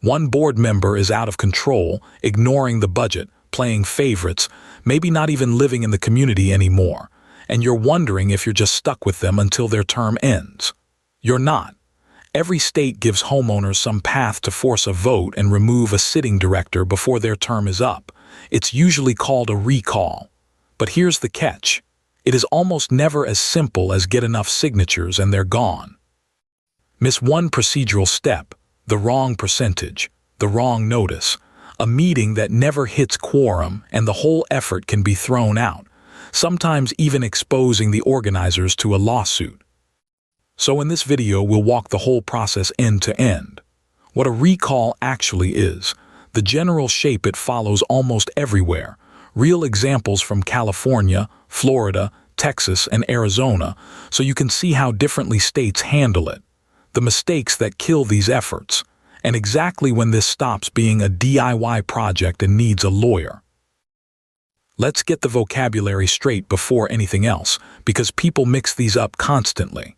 One board member is out of control, ignoring the budget, playing favorites, maybe not even living in the community anymore, and you're wondering if you're just stuck with them until their term ends. You're not. Every state gives homeowners some path to force a vote and remove a sitting director before their term is up. It's usually called a recall. But here's the catch. It is almost never as simple as get enough signatures and they're gone. Miss one procedural step, the wrong percentage, the wrong notice, a meeting that never hits quorum, and the whole effort can be thrown out, sometimes even exposing the organizers to a lawsuit. So in this video, we'll walk the whole process end to end. What a recall actually is, the general shape it follows almost everywhere, real examples from California, Florida, Texas, and Arizona, so you can see how differently states handle it, the mistakes that kill these efforts, and exactly when this stops being a DIY project and needs a lawyer. Let's get the vocabulary straight before anything else, because people mix these up constantly.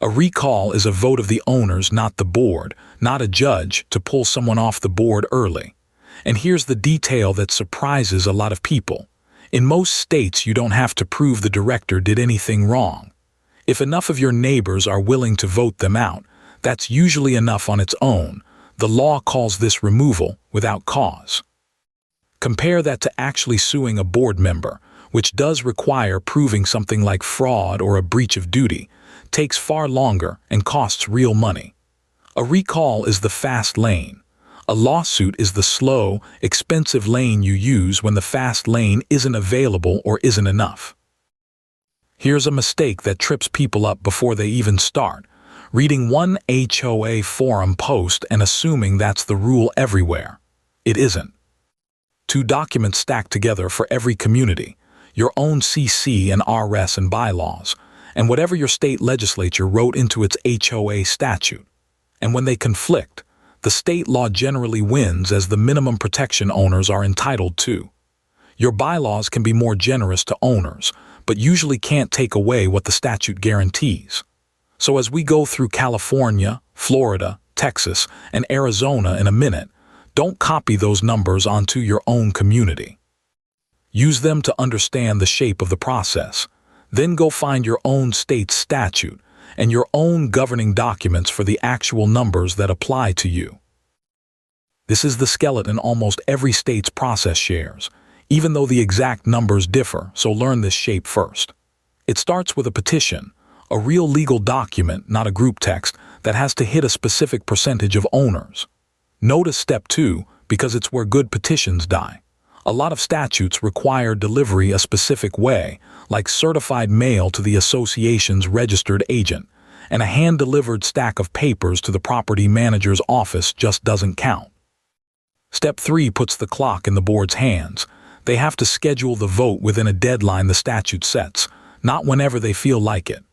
A recall is a vote of the owners, not the board, not a judge, to pull someone off the board early. And here's the detail that surprises a lot of people. In most states, you don't have to prove the director did anything wrong. If enough of your neighbors are willing to vote them out, that's usually enough on its own. The law calls this removal without cause. Compare that to actually suing a board member, which does require proving something like fraud or a breach of duty, takes far longer and costs real money. A recall is the fast lane. A lawsuit is the slow, expensive lane you use when the fast lane isn't available or isn't enough. Here's a mistake that trips people up before they even start: reading one HOA forum post and assuming that's the rule everywhere. It isn't. Two documents stacked together for every community, your own CC and RS and bylaws, and whatever your state legislature wrote into its HOA statute. And when they conflict, the state law generally wins as the minimum protection owners are entitled to. Your bylaws can be more generous to owners, but usually can't take away what the statute guarantees. So as we go through California, Florida, Texas, and Arizona in a minute, don't copy those numbers onto your own community. Use them to understand the shape of the process. Then go find your own state's statute and your own governing documents for the actual numbers that apply to you. This is the skeleton almost every state's process shares, even though the exact numbers differ, so learn this shape first. It starts with a petition, a real legal document, not a group text, that has to hit a specific percentage of owners. Notice step 2, because it's where good petitions die. A lot of statutes require delivery a specific way, like certified mail to the association's registered agent, and a hand-delivered stack of papers to the property manager's office just doesn't count. Step 3 puts the clock in the board's hands. They have to schedule the vote within a deadline the statute sets, not whenever they feel like it.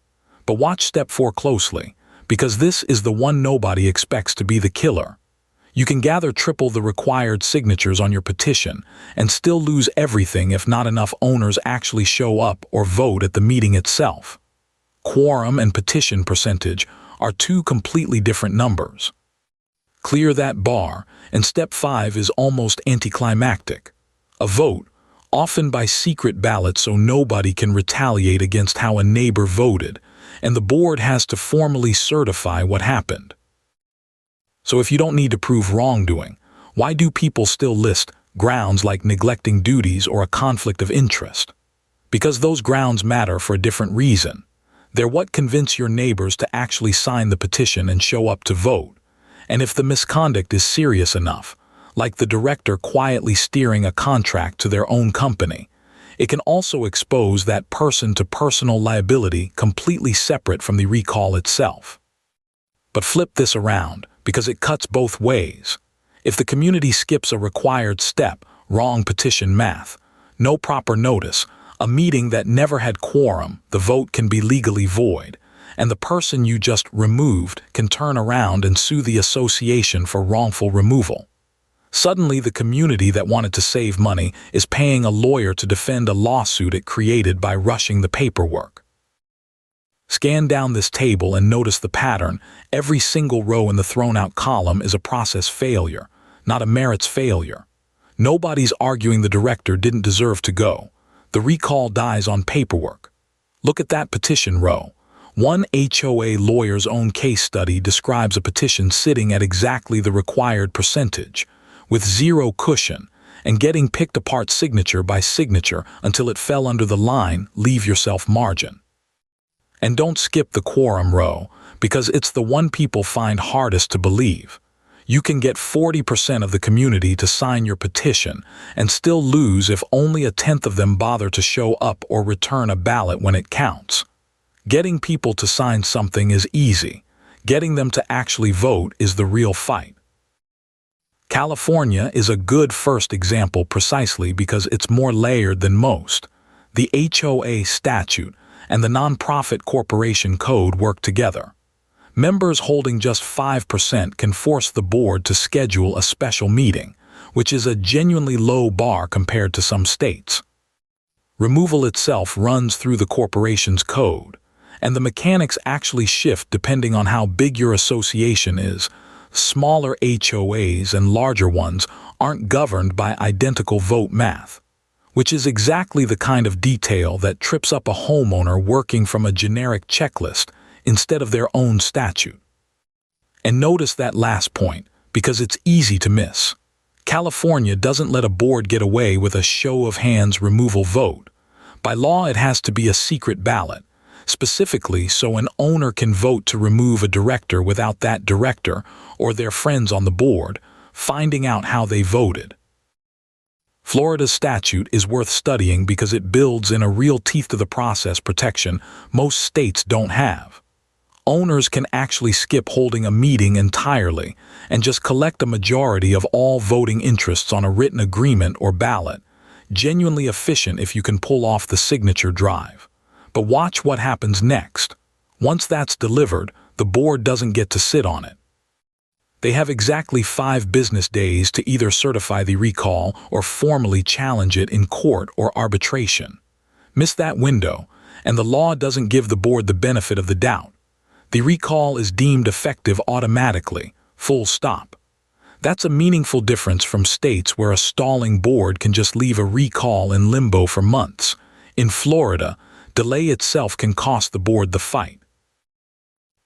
But watch step 4 closely, because this is the one nobody expects to be the killer. You can gather triple the required signatures on your petition and still lose everything if not enough owners actually show up or vote at the meeting itself. Quorum and petition percentage are two completely different numbers. Clear that bar, and step 5 is almost anticlimactic. A vote, often by secret ballot so nobody can retaliate against how a neighbor voted, and the board has to formally certify what happened. So if you don't need to prove wrongdoing, why do people still list grounds like neglecting duties or a conflict of interest? Because those grounds matter for a different reason. They're what convince your neighbors to actually sign the petition and show up to vote. And if the misconduct is serious enough, like the director quietly steering a contract to their own company, it can also expose that person-to-personal liability completely separate from the recall itself. But flip this around, because it cuts both ways. If the community skips a required step, wrong petition math, no proper notice, a meeting that never had quorum, the vote can be legally void, and the person you just removed can turn around and sue the association for wrongful removal. Suddenly, the community that wanted to save money is paying a lawyer to defend a lawsuit it created by rushing the paperwork. Scan down this table and notice the pattern. Every single row in the thrown-out column is a process failure, not a merits failure. Nobody's arguing the director didn't deserve to go. The recall dies on paperwork. Look at that petition row. One HOA lawyer's own case study describes a petition sitting at exactly the required percentage, with zero cushion, and getting picked apart signature by signature until it fell under the line, leave yourself margin. And don't skip the quorum row, because it's the one people find hardest to believe. You can get 40% of the community to sign your petition and still lose if only 1/10 of them bother to show up or return a ballot when it counts. Getting people to sign something is easy. Getting them to actually vote is the real fight. California is a good first example precisely because it's more layered than most. The HOA statute and the nonprofit corporation code work together. Members holding just 5% can force the board to schedule a special meeting, which is a genuinely low bar compared to some states. Removal itself runs through the corporation's code, and the mechanics actually shift depending on how big your association is. Smaller HOAs and larger ones aren't governed by identical vote math, which is exactly the kind of detail that trips up a homeowner working from a generic checklist instead of their own statute. And notice that last point, because it's easy to miss. California doesn't let a board get away with a show-of-hands removal vote. By law, it has to be a secret ballot, specifically so an owner can vote to remove a director without that director or their friends on the board finding out how they voted. Florida's statute is worth studying because it builds in a real teeth-to-the-process protection most states don't have. Owners can actually skip holding a meeting entirely and just collect a majority of all voting interests on a written agreement or ballot. Genuinely efficient if you can pull off the signature drive. But watch what happens next. Once that's delivered, the board doesn't get to sit on it. They have exactly 5 business days to either certify the recall or formally challenge it in court or arbitration. Miss that window, and the law doesn't give the board the benefit of the doubt. The recall is deemed effective automatically, full stop. That's a meaningful difference from states where a stalling board can just leave a recall in limbo for months. In Florida, delay itself can cost the board the fight.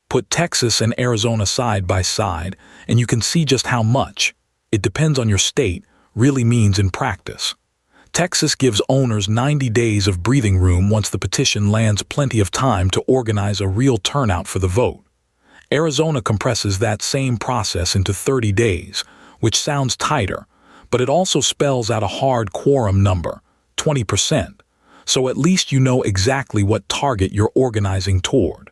Put Texas and Arizona side by side, and you can see just how much "it depends on your state" really means in practice. Texas gives owners 90 days of breathing room once the petition lands, plenty of time to organize a real turnout for the vote. Arizona compresses that same process into 30 days, which sounds tighter, but it also spells out a hard quorum number, 20%, so at least you know exactly what target you're organizing toward.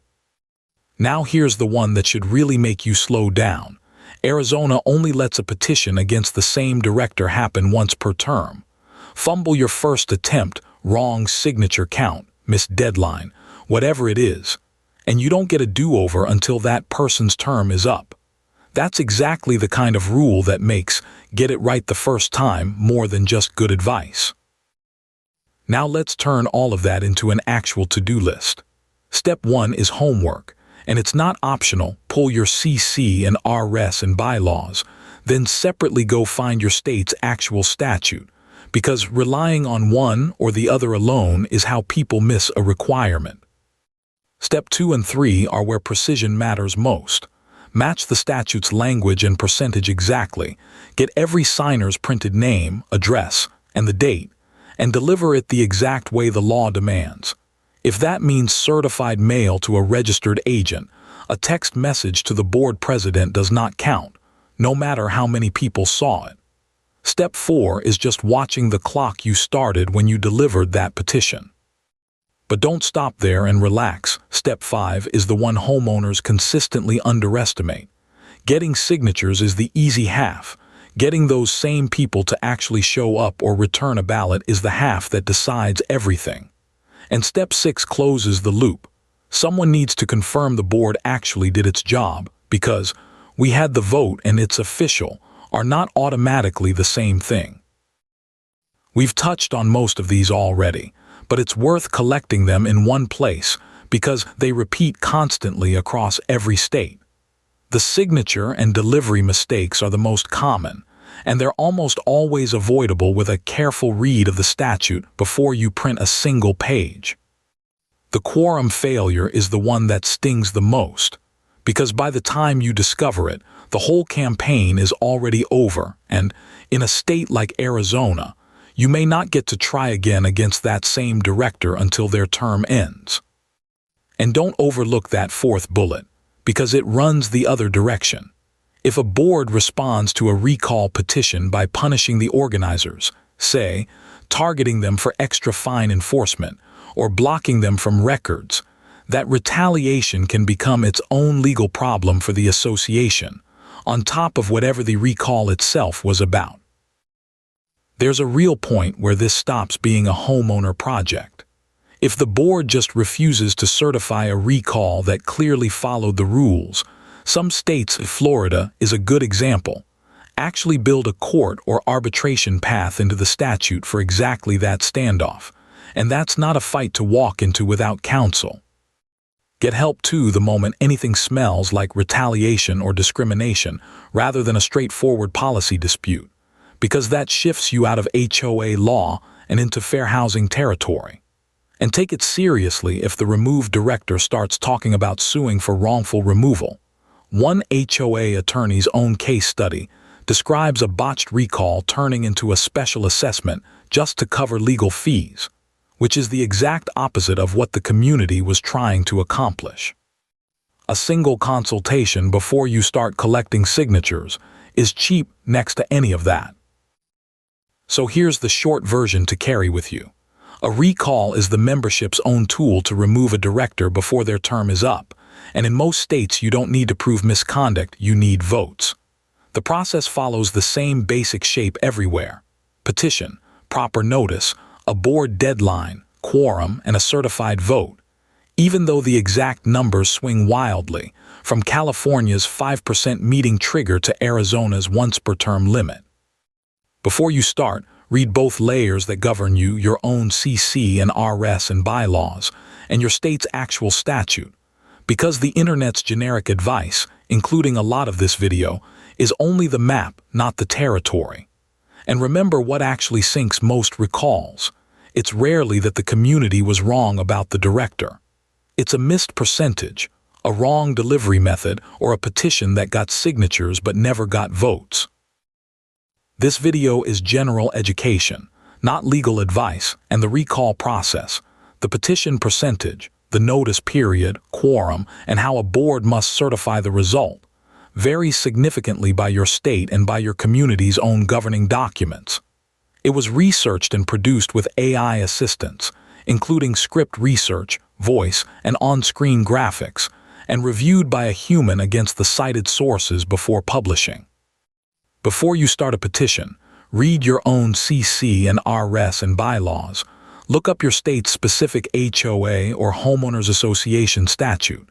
Now here's the one that should really make you slow down. Arizona only lets a petition against the same director happen once per term. Fumble your first attempt, wrong signature count, missed deadline, whatever it is, and you don't get a do-over until that person's term is up. That's exactly the kind of rule that makes get it right the first time more than just good advice. Now let's turn all of that into an actual to-do list. Step 1 is homework, and it's not optional. Pull your CC and RS and bylaws, then separately go find your state's actual statute, because relying on one or the other alone is how people miss a requirement. Step 2 and 3 are where precision matters most. Match the statute's language and percentage exactly, get every signer's printed name, address, and the date, and deliver it the exact way the law demands. If that means certified mail to a registered agent, a text message to the board president does not count, no matter how many people saw it. Step 4 is just watching the clock you started when you delivered that petition. But don't stop there and relax. Step 5 is the one homeowners consistently underestimate. Getting signatures is the easy half. Getting those same people to actually show up or return a ballot is the half that decides everything. And Step 6 closes the loop. Someone needs to confirm the board actually did its job, because "we had the vote and it's official" are not automatically the same thing. We've touched on most of these already, but it's worth collecting them in one place because they repeat constantly across every state. The signature and delivery mistakes are the most common, and they're almost always avoidable with a careful read of the statute before you print a single page. The quorum failure is the one that stings the most, because by the time you discover it, the whole campaign is already over, and in a state like Arizona, you may not get to try again against that same director until their term ends. And don't overlook that fourth bullet, because it runs the other direction. If a board responds to a recall petition by punishing the organizers, say, targeting them for extra fine enforcement, or blocking them from records, that retaliation can become its own legal problem for the association, on top of whatever the recall itself was about. There's a real point where this stops being a homeowner project. If the board just refuses to certify a recall that clearly followed the rules, some states, Florida is a good example, actually build a court or arbitration path into the statute for exactly that standoff, and that's not a fight to walk into without counsel. Get help too the moment anything smells like retaliation or discrimination rather than a straightforward policy dispute, because that shifts you out of HOA law and into fair housing territory. And take it seriously if the removed director starts talking about suing for wrongful removal. One HOA attorney's own case study describes a botched recall turning into a special assessment just to cover legal fees, which is the exact opposite of what the community was trying to accomplish. A single consultation before you start collecting signatures is cheap next to any of that. So here's the short version to carry with you. A recall is the membership's own tool to remove a director before their term is up, and in most states you don't need to prove misconduct, you need votes. The process follows the same basic shape everywhere: petition, proper notice, a board deadline, quorum, and a certified vote, even though the exact numbers swing wildly, from California's 5% meeting trigger to Arizona's once-per-term limit. Before you start, read both layers that govern you, your own CC and RS and bylaws, and your state's actual statute, because the internet's generic advice, including a lot of this video, is only the map, not the territory. And remember what actually sinks most recalls. It's rarely that the community was wrong about the director. It's a missed percentage, a wrong delivery method, or a petition that got signatures but never got votes. This video is general education, not legal advice, and the recall process, the petition percentage, the notice period, quorum, and how a board must certify the result varies significantly by your state and by your community's own governing documents. It was researched and produced with AI assistance, including script research, voice, and on-screen graphics, and reviewed by a human against the cited sources before publishing. Before you start a petition, read your own CC and RS and bylaws. Look up your state's specific HOA or homeowners association statute.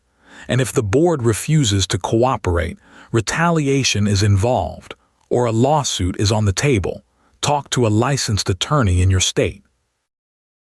And if the board refuses to cooperate, retaliation is involved, or a lawsuit is on the table, talk to a licensed attorney in your state.